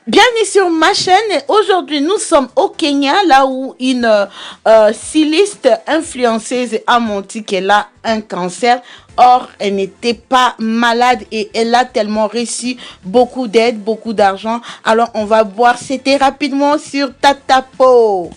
Bienvenue sur ma chaîne et aujourd'hui nous sommes au Kenya, là où une styliste influenceuse a menti qu'elle a un cancer. Or, elle n'était pas malade et elle a tellement reçu beaucoup d'aide, beaucoup d'argent. Alors, on va voir, c'était rapidement sur Tatapo.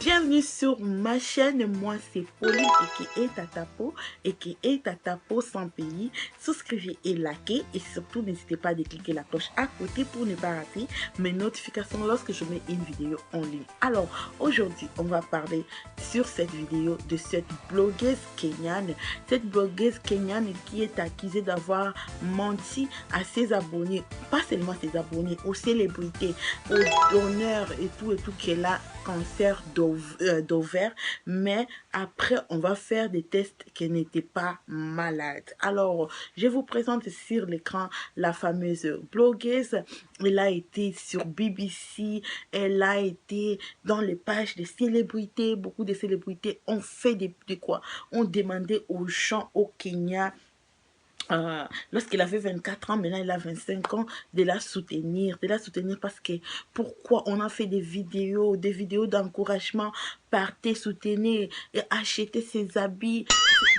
Bienvenue sur ma chaîne, moi c'est Pauline et qui est Tatapo et qui est Tatapo sans pays. Souscrivez et likez et surtout n'hésitez pas à cliquer la cloche à côté pour ne pas rater mes notifications lorsque je mets une vidéo en ligne. Alors aujourd'hui on va parler sur cette vidéo de cette blogueuse kenyane. Cette blogueuse kenyane qui est accusée d'avoir menti à ses abonnés, pas seulement ses abonnés, aux célébrités, aux donneurs et tout qu'elle a cancer d'ovaire, mais après on va faire des tests qu'elle n'était pas malade. Alors je vous présente sur l'écran la fameuse blogueuse. Elle a été sur BBC, elle a été dans les pages des célébrités. Beaucoup de célébrités ont fait de quoi, ont demandé aux gens au Kenya, lorsqu'il avait 24 ans, maintenant il a 25 ans, de la soutenir parce que pourquoi on a fait des vidéos d'encouragement, partez, soutenir et achetez ses habits.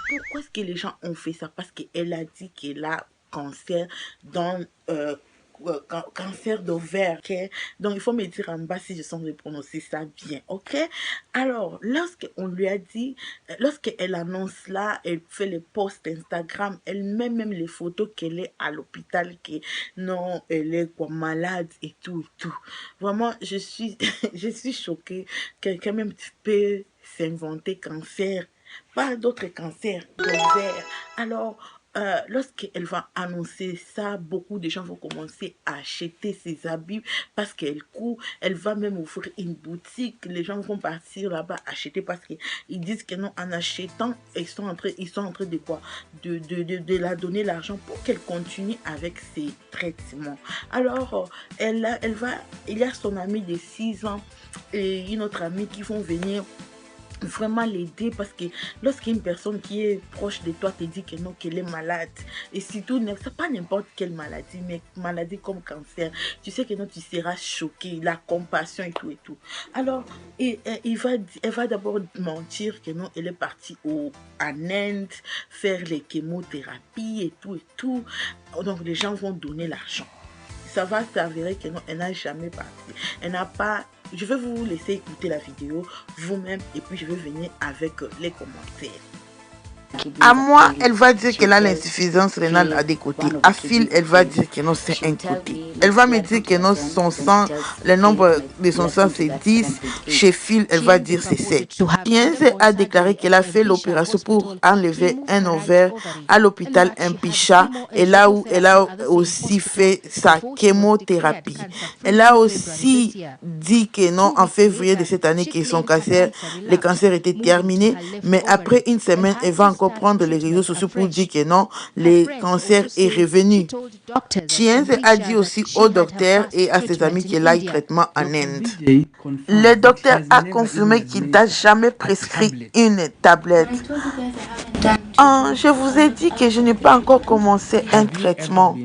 Pourquoi est-ce que les gens ont fait ça? Parce qu'elle a dit qu'elle a cancer dans cancer d'ovaire, ok? Donc il faut me dire en bas si je sens de prononcer ça bien, ok? Alors lorsqu'on lui a dit, lorsqu'elle annonce là, elle fait les posts Instagram, elle met même les photos qu'elle est à l'hôpital, que non, elle est quoi, malade et tout. Vraiment, je suis je suis choquée. Quelqu'un même peut s'inventer cancer, pas d'autres cancers d'ovaire. Alors lorsqu'elle va annoncer ça, beaucoup de gens vont commencer à acheter ses habits parce qu'elle court. Elle va même ouvrir une boutique. Les gens vont partir là-bas acheter parce qu'ils disent que non, en achetant, ils sont en train de quoi? De la donner l'argent pour qu'elle continue avec ses traitements. Alors, il y a son amie de 6 ans et une autre amie qui vont venir vraiment l'aider parce que lorsqu'une personne qui est proche de toi te dit que non, qu'elle est malade, et surtout c'est pas n'importe quelle maladie, mais maladie comme cancer, tu sais que non, tu seras choqué, la compassion et tout. Alors elle va d'abord mentir que non, elle est partie en Inde faire les chémothérapies et tout. Donc les gens vont donner l'argent. Ça va s'avérer que non, elle n'a jamais parti. Elle n'a pas. Je vais vous laisser écouter la vidéo vous-même et puis je vais venir avec les commentaires. À moi, elle va dire qu'elle a l'insuffisance rénale à des côtés. À Phil, elle va dire que non, c'est un côté. Elle va me dire que non, son sang, le nombre de son sang, c'est 10. Chez Phil, elle va dire c'est 7. Chienze a déclaré qu'elle a fait l'opération pour enlever un ovaire à l'hôpital Impicha, et là où elle a aussi fait sa chémothérapie. Elle a aussi dit que non, en février de cette année, que son cancer, le cancer était terminé, mais après une semaine, elle va encore prendre les réseaux sociaux pour dire que non, le cancer est revenu. Chienze a dit aussi au docteur et à ses amis qu'elle a eu traitement en Inde. Le docteur a confirmé qu'il n'a jamais prescrit une tablette. Je vous ai dit que je n'ai pas encore commencé un traitement.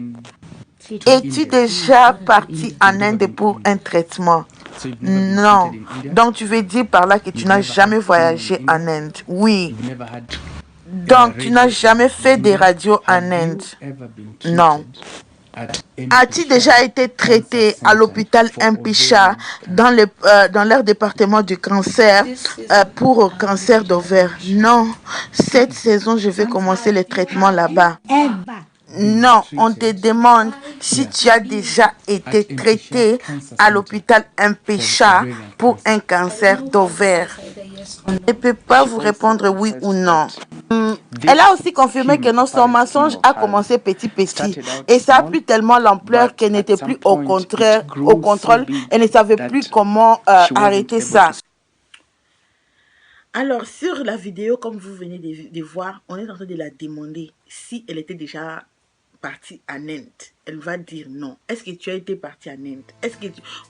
Es-tu déjà parti en Inde pour un traitement? Non. Donc tu veux dire par là que tu n'as jamais voyagé en Inde? Oui. Donc tu n'as jamais fait des radios en Inde? Non. As-tu déjà été traité à l'hôpital Impicha dans leur département du cancer pour cancer d'ovaire? Non. Cette saison, je vais commencer les traitements là-bas. Non, on te demande si tu as déjà été traité à l'hôpital Impicha pour un cancer d'ovaire. Je ne peux pas vous répondre oui ou non. Elle a aussi confirmé que son mensonge a commencé petit et ça a pris tellement l'ampleur qu'elle n'était plus au contrôle. Elle ne savait plus comment arrêter ça. Alors sur la vidéo, comme vous venez de voir, on est en train de la demander si elle était déjà partie en Inde. Elle va dire non. Est-ce que tu as été partie en Inde?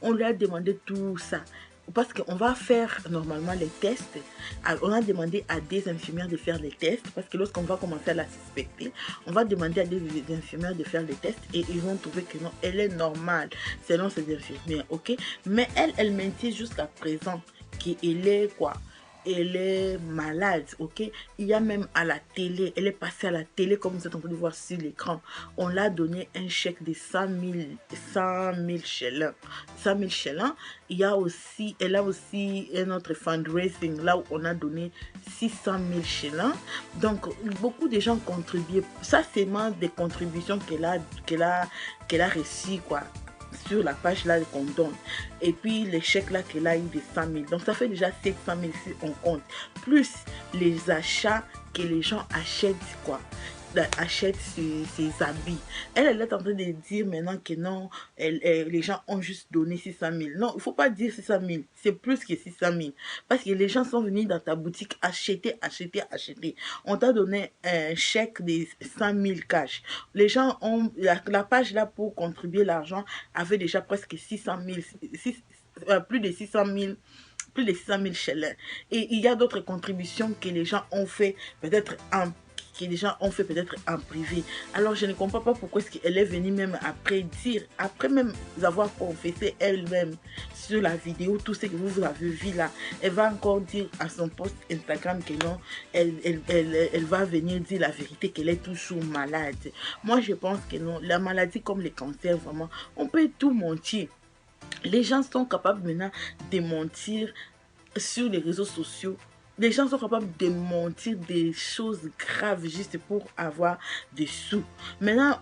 On lui a demandé tout ça. parce qu'on va faire normalement les tests. On a demandé à des infirmières de faire les tests, parce que lorsqu'on va commencer à la suspecter, on va demander à des infirmières de faire les tests et ils vont trouver que non, elle est normale selon ces infirmières, ok? Mais elle maintient jusqu'à présent qu'elle est quoi? Elle est malade, ok? Il y a même à la télé, elle est passée à la télé comme vous êtes en train de voir sur l'écran. On l'a donné un chèque de 100 000 shillings. 100 000 shillings. Elle a aussi un autre fundraising là où on a donné 600 000 shillings. Donc, beaucoup de gens contribuent. Ça, c'est vraiment des contributions qu'elle a reçues, quoi, sur la page là qu'on donne. Et puis les chèques là qu'elle a eu de 100 000. Donc ça fait déjà 700 000 si on compte. Plus les achats que les gens achètent, quoi, achète ses habits. Elle est en train de dire maintenant que non, les gens ont juste donné 600 000. Non, il ne faut pas dire 600 000. C'est plus que 600 000. Parce que les gens sont venus dans ta boutique acheter. On t'a donné un chèque de 100 000 cash. Les gens ont, la page là pour contribuer l'argent avait déjà presque 600 000, plus de 600 000. Plus de 600 000 shillings. Et il y a d'autres contributions que les gens ont fait peut-être en privé. Alors je ne comprends pas pourquoi est-ce qu'elle est venue même après dire, après même avoir confessé elle-même sur la vidéo, tout ce que vous avez vu là, elle va encore dire à son post Instagram que non, elle va venir dire la vérité, qu'elle est toujours malade. Moi je pense que non, la maladie comme les cancers, vraiment, on peut tout mentir. Les gens sont capables maintenant de mentir sur les réseaux sociaux. Les gens sont capables de mentir des choses graves juste pour avoir des sous. Maintenant,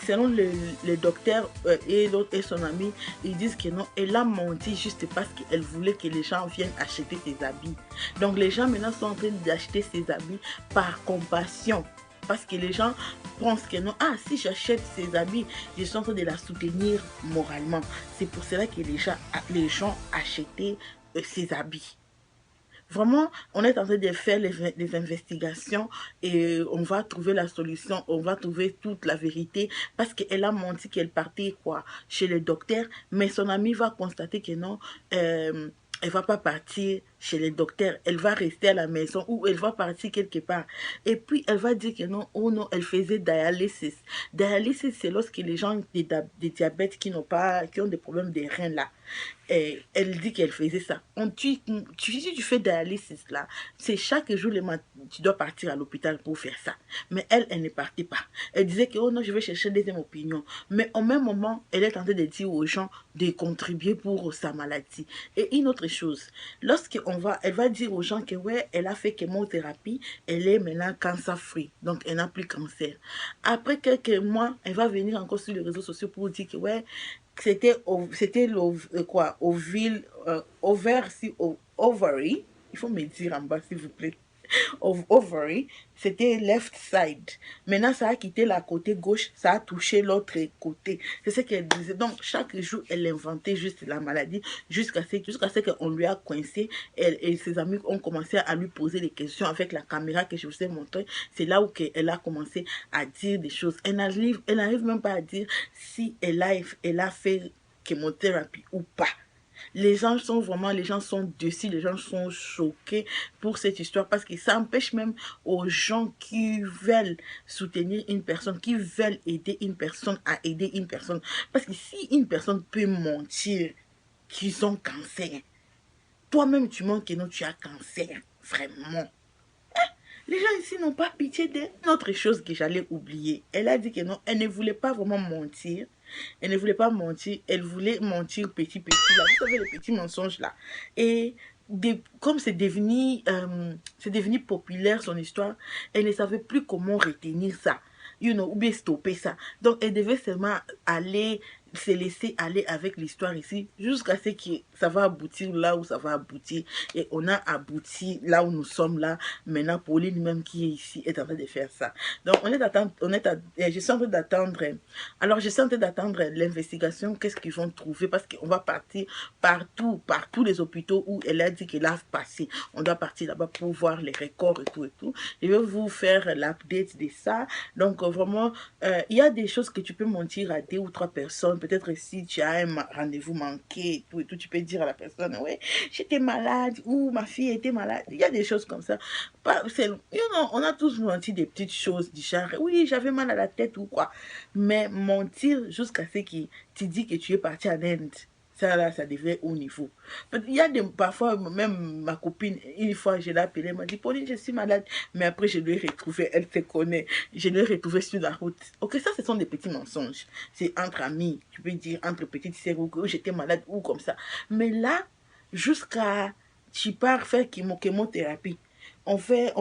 selon le docteur et son ami, ils disent que non, elle a menti juste parce qu'elle voulait que les gens viennent acheter ses habits. Donc les gens maintenant sont en train d'acheter ses habits par compassion. Parce que les gens pensent que non, ah, si j'achète ces habits, je suis en train de la soutenir moralement. C'est pour cela que les gens achetaient ces habits. Vraiment, on est en train de faire les investigations et on va trouver la solution, on va trouver toute la vérité parce qu'elle a menti qu'elle partait quoi, chez le docteur, mais son ami va constater que non, elle va pas partir chez les docteurs, elle va rester à la maison ou elle va partir quelque part. Et puis, elle va dire que non, oh non, elle faisait dialysis. Dialysis, c'est lorsque les gens des diabètes qui ont des problèmes de reins là. Et elle dit qu'elle faisait ça. Si tu fais dialysis là, c'est chaque jour tu dois partir à l'hôpital pour faire ça. Mais elle ne partait pas. Elle disait que oh non, je vais chercher une deuxième opinion. Mais au même moment, elle est en train de dire aux gens de contribuer pour sa maladie. Et une autre chose, elle va dire aux gens que ouais, elle a fait chimiothérapie, elle est maintenant cancer free, donc elle n'a plus cancer. Après quelques mois, elle va venir encore sur les réseaux sociaux pour dire que ouais, c'était ovary, il faut me dire en bas s'il vous plaît, ovary, c'était left side. Maintenant, ça a quitté la côté gauche, ça a touché l'autre côté. C'est ce qu'elle disait. Donc, chaque jour, elle inventait juste la maladie jusqu'à ce qu'on lui a coincé. Et ses amis ont commencé à lui poser des questions avec la caméra que je vous ai montrée. C'est là où elle a commencé à dire des choses. Elle n'arrive même pas à dire si elle a fait chimiothérapie ou pas. Les gens sont dessus, les gens sont choqués pour cette histoire parce que ça empêche même aux gens qui veulent soutenir une personne, qui veulent aider une personne à aider une personne. Parce que si une personne peut mentir qu'ils ont cancer, toi-même tu mens que non, tu as cancer, vraiment. Les gens ici n'ont pas pitié d'elle. Une autre chose que j'allais oublier, elle a dit que non, elle ne voulait pas vraiment mentir. Elle ne voulait pas mentir, elle voulait mentir petit là. Vous savez, les petits mensonges là. Et comme c'est devenu populaire son histoire, elle ne savait plus comment retenir ça. Ou bien stopper ça. Donc elle devait seulement se laisser aller avec l'histoire ici jusqu'à ce que ça va aboutir là où ça va aboutir. Et on a abouti là où nous sommes là. Maintenant, Pauline même qui est ici est en train de faire ça. Donc je suis en train d'attendre. Alors je suis en train d'attendre l'investigation, qu'est-ce qu'ils vont trouver parce qu'on va partir par tous les hôpitaux où elle a dit qu'elle a passé. On doit partir là-bas pour voir les records et tout et tout. Je vais vous faire l'update de ça. Donc vraiment, il y a des choses que tu peux mentir à 2 ou 3 personnes peut-être si tu as un rendez-vous manqué et tout, tu peux dire à la personne, ouais, j'étais malade, ou ma fille était malade. Il y a des choses comme ça. Pas, on a tous menti des petites choses du genre, oui, j'avais mal à la tête ou quoi. Mais mentir jusqu'à ce que tu dis que tu es parti en Inde, ça là, ça devient haut niveau. Il y a parfois, même ma copine, une fois, je l'ai appelée, elle m'a dit, Pauline, je suis malade. Mais après, je l'ai retrouvée, elle se connaît. Je l'ai retrouvée sur la route. Ok, ça, ce sont des petits mensonges. C'est entre amis, tu peux dire entre petites sœurs, ou j'étais malade, ou comme ça. Mais là, jusqu'à, tu pars faire chemothérapie. On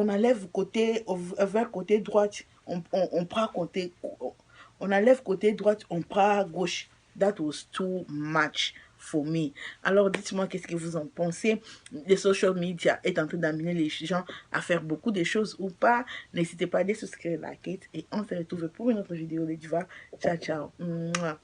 enlève côté, vers côté droite, on prend côté, on enlève côté droite, on prend gauche. That was too much for me. Alors dites-moi qu'est-ce que vous en pensez. Les social media est en train d'amener les gens à faire beaucoup de choses ou pas. N'hésitez pas à souscrire, liker et on se retrouve pour une autre vidéo de Diva. Ciao ciao. Mouah.